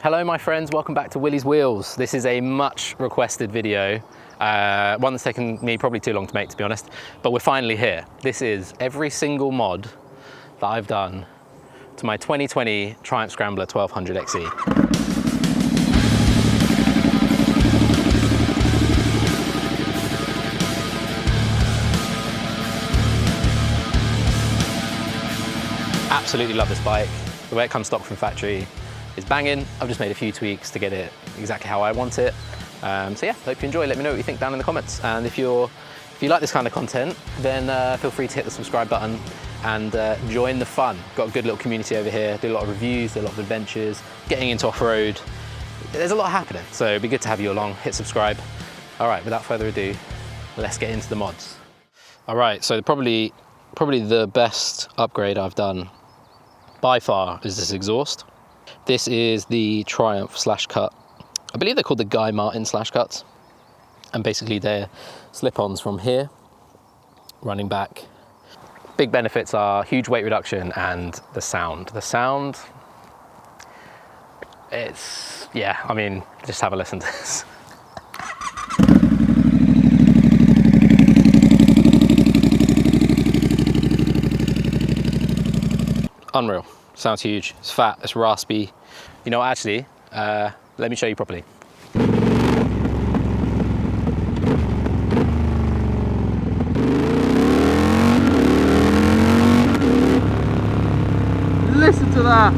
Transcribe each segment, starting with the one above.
Hello my friends, welcome back to Willie's Wheels. This is a much requested video, one that's taken me probably too long to make, to be honest, but we're finally here. This is every single mod that I've done to my 2020 Triumph Scrambler 1200 XE. Absolutely love this bike. The way it comes stock from factory is banging. I've just made a few tweaks to get it exactly how I want it. So yeah, hope you enjoy. Let me know what you think down in the comments. And if you like this kind of content, then feel free to hit the subscribe button and join the fun. Got a good little community over here. Do a lot of reviews, do a lot of adventures, getting into off-road. There's a lot happening, so it'd be good to have you along. Hit subscribe. All right, without further ado, let's get into the mods. All right, so probably the best upgrade I've done by far is this exhaust. This is the Triumph slash cut. I believe they're called the Guy Martin slash cuts. And basically they're slip-ons from here, running back. Big benefits are huge weight reduction and the sound. The sound, it's, yeah, I mean, just have a listen to this. Unreal. Sounds huge. It's fat, it's raspy. You know, actually, let me show you properly. Listen to that.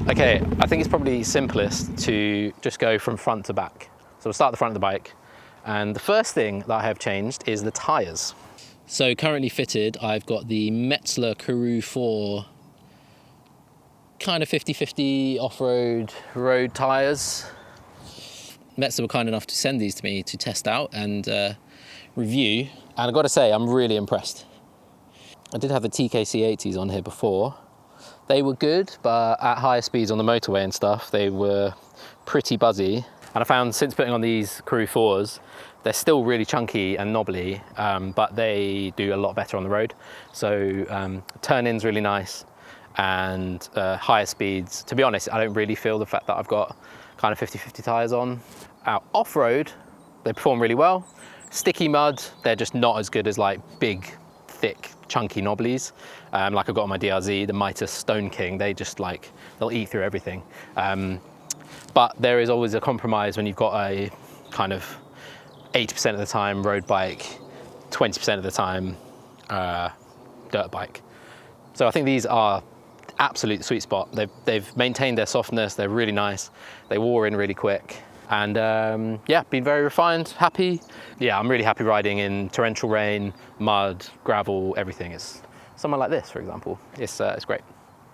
Okay, I think it's probably simplest to just go from front to back. So we'll start at the front of the bike. And the first thing that I have changed is the tyres. So currently fitted, I've got the Metzeler Karoo 4 kind of 50-50 off-road road tyres. Metzeler were kind enough to send these to me to test out and review. And I've got to say, I'm really impressed. I did have the TKC 80s on here before. They were good, but at higher speeds on the motorway and stuff, they were pretty buzzy. And I found since putting on these Karoo 4s, they're still really chunky and knobbly, but they do a lot better on the road. So turn-in's really nice and higher speeds. To be honest, I don't really feel the fact that I've got kind of 50-50 tyres on. Out off-road, they perform really well. Sticky mud, they're just not as good as like big, thick, chunky knobblies. Like I've got on my DRZ, the Mitre Stone King, they just like, they'll eat through everything. But there is always a compromise when you've got a kind of 80% of the time road bike, 20% of the time dirt bike. So I think these are absolute sweet spot. They've maintained their softness, they're really nice. They wore in really quick. And yeah, been very refined, happy. Yeah, I'm really happy riding in torrential rain, mud, gravel, everything. It's somewhere like this, for example. It's great.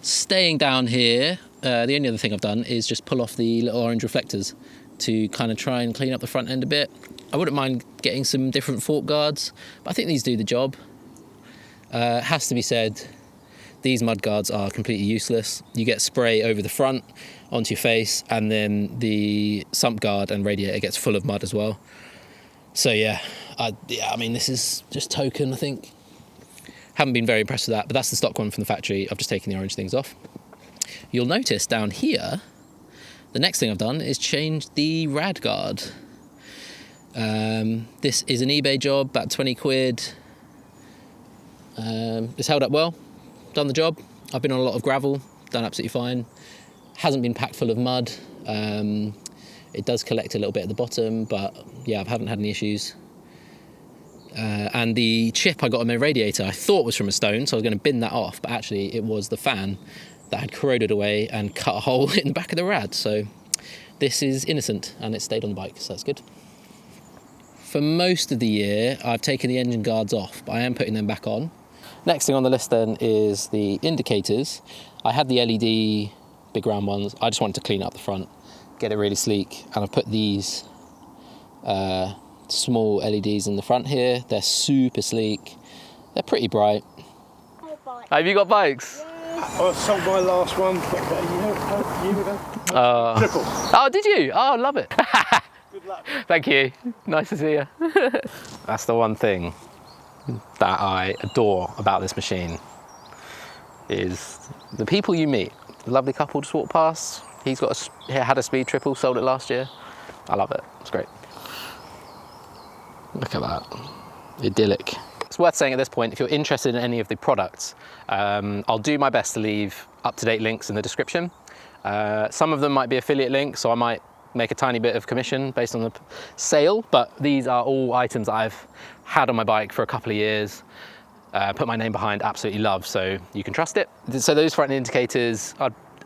Staying down here, the only other thing I've done is just pull off the little orange reflectors to kind of try and clean up the front end a bit. I wouldn't mind getting some different fork guards, but I think these do the job. Has to be said, these mud guards are completely useless. You get spray over the front onto your face, and then the sump guard and radiator gets full of mud as well. So yeah, I mean, this is just token, I think. Haven't been very impressed with that, but that's the stock one from the factory. I've just taken the orange things off. You'll notice down here, the next thing I've done is change the rad guard. This is an eBay job, about 20 quid. It's held up well, done the job. I've been on a lot of gravel, done absolutely fine. Hasn't been packed full of mud. It does collect a little bit at the bottom, but yeah, I haven't had any issues. And the chip I got on my radiator I thought was from a stone, so I was going to bin that off, but actually it was the fan that had corroded away and cut a hole in the back of the rad. So this is innocent and it stayed on the bike, so that's good. For most of the year I've taken the engine guards off, but I am putting them back on. Next thing on the list then is the indicators. I had the LED big round ones. I just wanted to clean up the front, get it really sleek, and I've put these small LEDs in the front here. They're super sleek. They're pretty bright. Have you got bikes? Yeah. I sold my last one a year ago. Triple. Oh, did you? Oh, love it. Good luck. Thank you. Nice to see you. That's the one thing that I adore about this machine. is the people you meet. The lovely couple just walked past. He had a speed triple, sold it last year. I love it, it's great. Look at that, idyllic. It's worth saying at this point, if you're interested in any of the products, I'll do my best to leave up-to-date links in the description. Some of them might be affiliate links, so I might make a tiny bit of commission based on the sale, but these are all items I've had on my bike for a couple of years, put my name behind, absolutely love, so you can trust it. So those front indicators,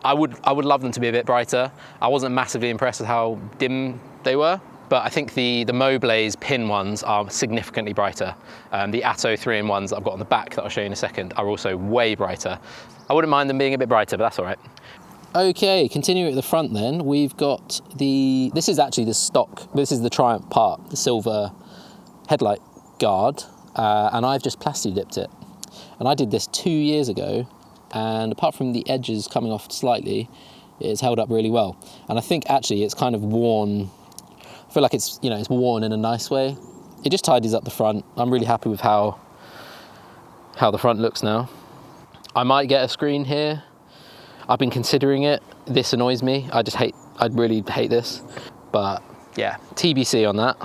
I would love them to be a bit brighter. I wasn't massively impressed with how dim they were, but I think the Moblaze pin ones are significantly brighter. The Atto 3-in-1s that I've got on the back that I'll show you in a second are also way brighter. I wouldn't mind them being a bit brighter, but that's all right. Okay, continuing at the front then, we've got this is actually the stock, this is the Triumph part, the silver headlight guard, and I've just plasti dipped it. And I did this 2 years ago, and apart from the edges coming off slightly, it's held up really well. And I think actually it's kind of worn, I feel like it's, you know, it's worn in a nice way. It just tidies up the front. I'm really happy with how the front looks now. I might get a screen here. I've been considering it. This annoys me. I really hate this. But yeah, TBC on that.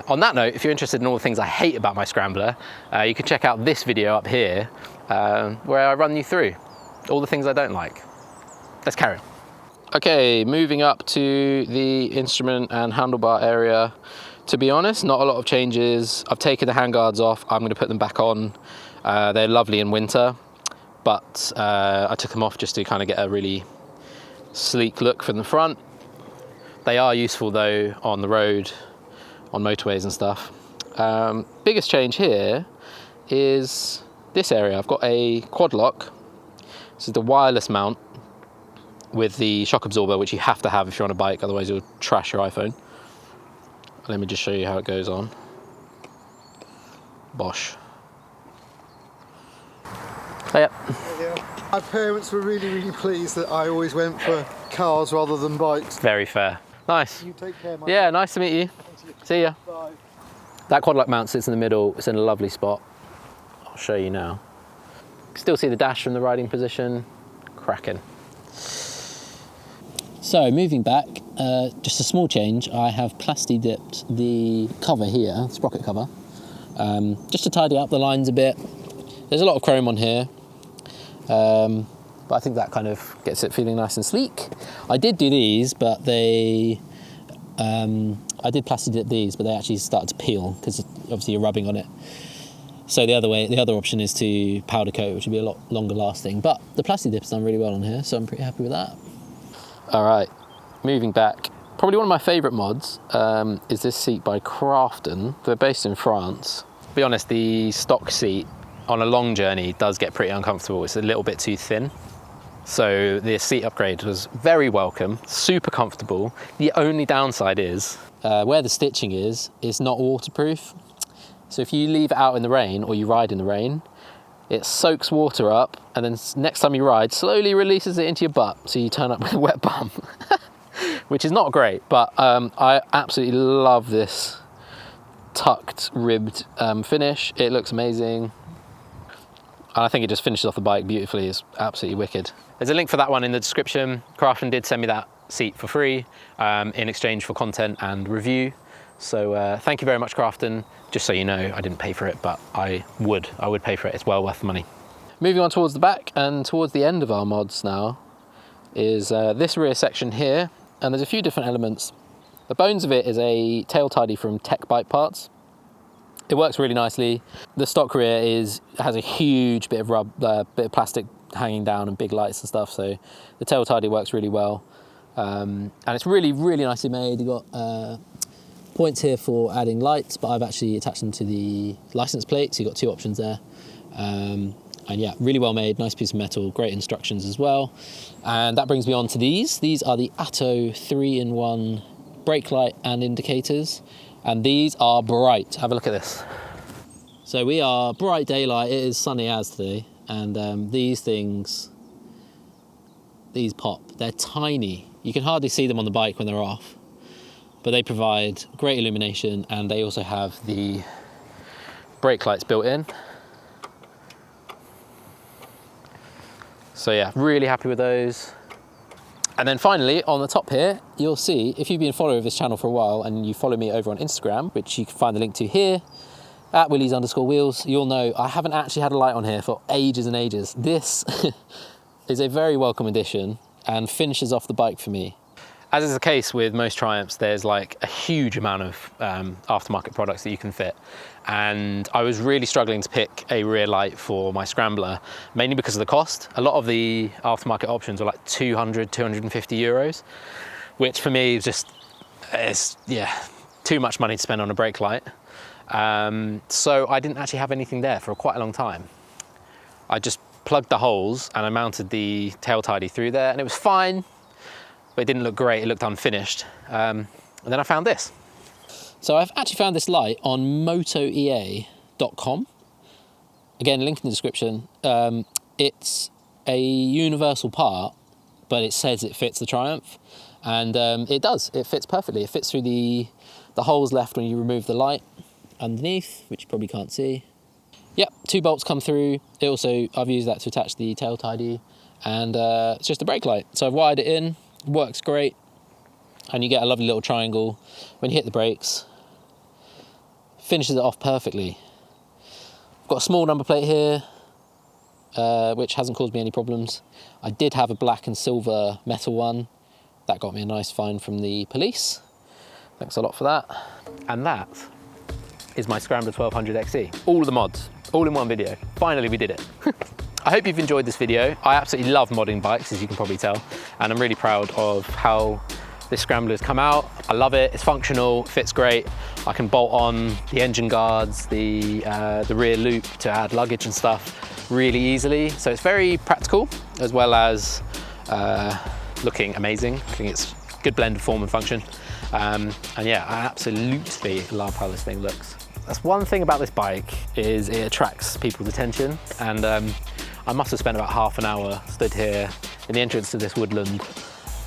On that note, if you're interested in all the things I hate about my Scrambler, you can check out this video up here where I run you through all the things I don't like. Let's carry on. Okay, moving up to the instrument and handlebar area. To be honest, not a lot of changes. I've taken the handguards off. I'm going to put them back on. They're lovely in winter, but I took them off just to kind of get a really sleek look from the front. They are useful though on the road, on motorways and stuff. Biggest change here is this area. I've got a Quadlock. This is the wireless mount with the shock absorber, which you have to have if you're on a bike, otherwise you'll trash your iPhone. Let me just show you how it goes on. Bosh. Oh, yeah. Yeah. My parents were really pleased that I always went for cars rather than bikes. Very fair. Nice. You take care, mate. Yeah, nice to meet you. See ya. Bye. That Quadlock mount sits in the middle. It's in a lovely spot. I'll show you now. Still see the dash from the riding position. Cracking. So moving back, just a small change. I have plasti dipped the cover here, the sprocket cover, just to tidy up the lines a bit. There's a lot of chrome on here, but I think that kind of gets it feeling nice and sleek. I did do these, but I did plasti dip these, but they actually started to peel because obviously you're rubbing on it. So the other option is to powder coat, which would be a lot longer lasting. But the plasti dip's done really well on here, so I'm pretty happy with that. All right, moving back. Probably one of my favourite mods is this seat by Crafton. They're based in France. To be honest, the stock seat on a long journey does get pretty uncomfortable. It's a little bit too thin. So the seat upgrade was very welcome, super comfortable. The only downside is where the stitching is not waterproof. So if you leave it out in the rain or you ride in the rain, it soaks water up, and then next time you ride, slowly releases it into your butt, so you turn up with a wet bum, which is not great, but I absolutely love this tucked, ribbed finish. It looks amazing, and I think it just finishes off the bike beautifully. It's absolutely wicked. There's a link for that one in the description. Crafton did send me that seat for free in exchange for content and review. So thank you very much, Crafton. Just so you know, I didn't pay for it, but I would pay for it. It's well worth the money. Moving on towards the back and towards the end of our mods now is this rear section here, and there's a few different elements. The bones of it is a tail tidy from Tech Bike Parts. It works really nicely. The stock rear has a huge bit of plastic hanging down and big lights and stuff, so the tail tidy works really well. And it's really nicely made. You've got points here for adding lights, but I've actually attached them to the license plate, so you've got two options there. And yeah, really well made, nice piece of metal, great instructions as well. And that brings me on to these. These are the Atto 3-in-1 brake light and indicators, and these are bright. Have a look at this. So we are bright daylight. It is sunny as today, and these pop. They're tiny. You can hardly see them on the bike when they're off, but they provide great illumination, and they also have the brake lights built in. So yeah, really happy with those. And then finally, on the top here, you'll see, if you've been a follower of this channel for a while and you follow me over on Instagram, which you can find the link to here, at Willies_wheels, you'll know I haven't actually had a light on here for ages and ages. This is a very welcome addition and finishes off the bike for me. As is the case with most Triumphs, there's like a huge amount of aftermarket products that you can fit. And I was really struggling to pick a rear light for my Scrambler, mainly because of the cost. A lot of the aftermarket options are like 200, 250 euros, which for me is too much money to spend on a brake light. So I didn't actually have anything there for quite a long time. I just plugged the holes and I mounted the tail tidy through there, and it was fine, but it didn't look great. It looked unfinished. And then I found this. So I've actually found this light on motoea.com. Again, link in the description. It's a universal part, but it says it fits the Triumph, and it does. It fits perfectly. It fits through the holes left when you remove the light underneath, which you probably can't see. Yep, 2 bolts come through. It also, I've used that to attach the tail tidy, and it's just a brake light. So I've wired it in, works great, and you get a lovely little triangle when you hit the brakes. Finishes it off perfectly. I've got a small number plate here, which hasn't caused me any problems. I did have a black and silver metal one. That got me a nice fine from the police. Thanks a lot for that. And that is my Scrambler 1200 XE. All of the mods, all in one video. Finally, we did it. I hope you've enjoyed this video. I absolutely love modding bikes, as you can probably tell, and I'm really proud of how this Scrambler has come out. I love it, it's functional, it fits great. I can bolt on the engine guards, the rear loop to add luggage and stuff really easily. So it's very practical, as well as looking amazing. I think it's a good blend of form and function. And yeah, I absolutely love how this thing looks. That's one thing about this bike, is it attracts people's attention. And I must have spent about half an hour stood here in the entrance to this woodland,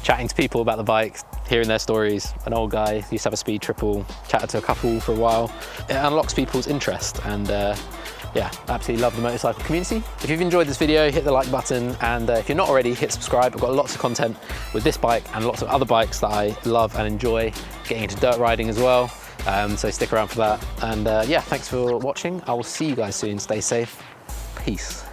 chatting to people about the bike, hearing their stories. An old guy used to have a speed triple, chatted to a couple for a while. It unlocks people's interest, and yeah, absolutely love the motorcycle community. If you've enjoyed this video, hit the like button, and if you're not already, hit subscribe. I've got lots of content with this bike and lots of other bikes that I love and enjoy, getting into dirt riding as well. So stick around for that. And yeah, thanks for watching. I will see you guys soon. Stay safe. Peace.